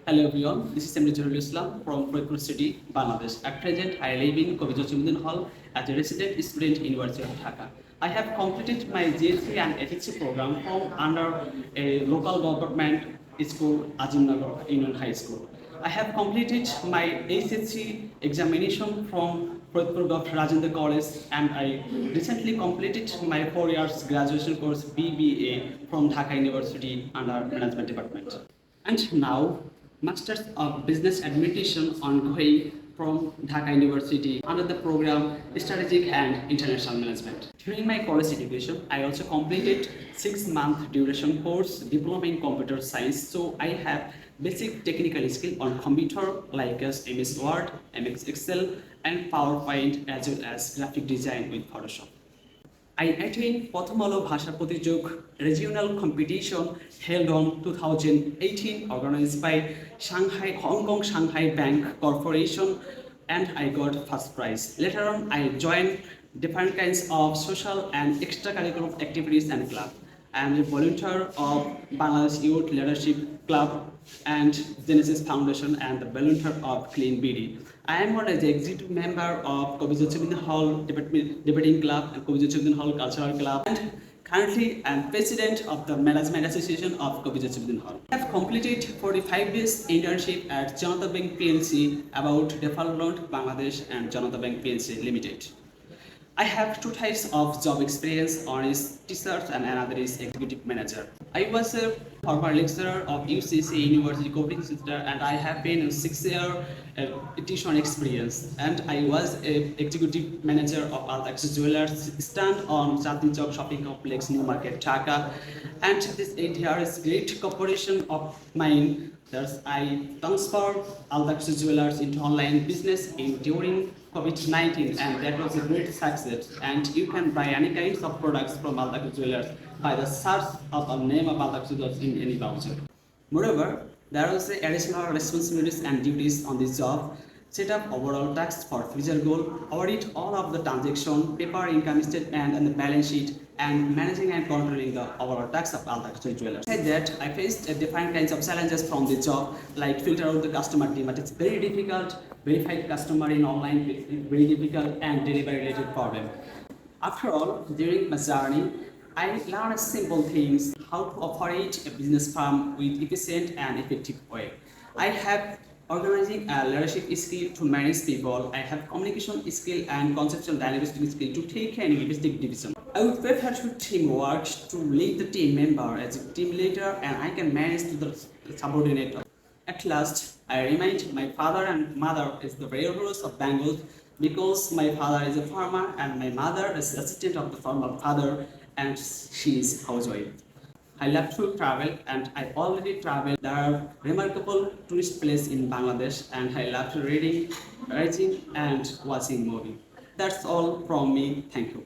Hello everyone, this is Emre Jarul Islam from Faridpur City, Bangladesh. At present, I live in Kobija Chimudin Hall as a resident student University of Dhaka. I have completed my GSC and FXC program from under a local government school, Azimnagar Union High School. I have completed my SSC examination from Faridpur Rajendra College, and I recently completed my 4 years graduation course BBA from Dhaka University under Management Department. And now, Masters of Business Administration ongoing from Dhaka University under the program Strategic and International Management. During my college education, I also completed 6-month duration course Diploma in Computer Science. So I have basic technical skill on computer like as MS Word, MS Excel, and PowerPoint, as well as graphic design with Photoshop. I attended প্রথম আলো ভাষা প্রতিযোগ regional competition held on 2018 organized by Hong Kong Shanghai Bank Corporation, and I got first prize. Later on, I joined different kinds of social and extracurricular activities and club. I am a volunteer of Bangladesh Youth Leadership Club and Genesis Foundation and the volunteer of Clean BD. I am one as the executive member of Kobija Chimudin Hall Debating Club and Kobija Chimudin Hall Cultural Club, and currently I am president of the Management Association of Kobija Chimudin Hall. I have completed 45 days internship at Janata Bank PLC about Development Bangladesh and Janata Bank PLC Limited. I have 2 types of job experience. One is teacher and another is executive manager. I was a former lecturer of UCC University Coaching Center, and I have been a 6-year tuition experience. And I was a executive manager of Altax Jewelers stand on Chandni Chowk Shopping Complex, New Market, Dhaka. And this 8 years great cooperation of mine. Thus, I transferred Altax Jewelers into online business during COVID-19, and that was a great success. And you can buy any kinds of products from Altax Jewelers by the search of the name of Altax Jewelers in any browser. Moreover, there was additional responsibilities and duties on this job: set up overall tax for future goal, audit all of the transaction, paper income statement and the balance sheet, and managing and controlling the overall tax of Altax Jewelers. Besides that, I faced different kinds of challenges from the job, like filter out the customer team, but it's very difficult, verify customer in online, very difficult, and delivery related problem. After all, during my journey, I learned simple things: how to operate a business firm with efficient and effective way. I have organizing a leadership skill to manage people. I have communication skill and conceptual linguistic skill to take an linguistic division. I would prefer to teamwork to lead the team member as a team leader, and I can manage to the subordinate. At last, I remind my father and mother is the real heroes of Bengal, because my father is a farmer and my mother is assistant of the farmer father, and she is housewife. I love to travel, and I already traveled. There are remarkable tourist places in Bangladesh, and I love to reading, writing, and watching movie. That's all from me. Thank you.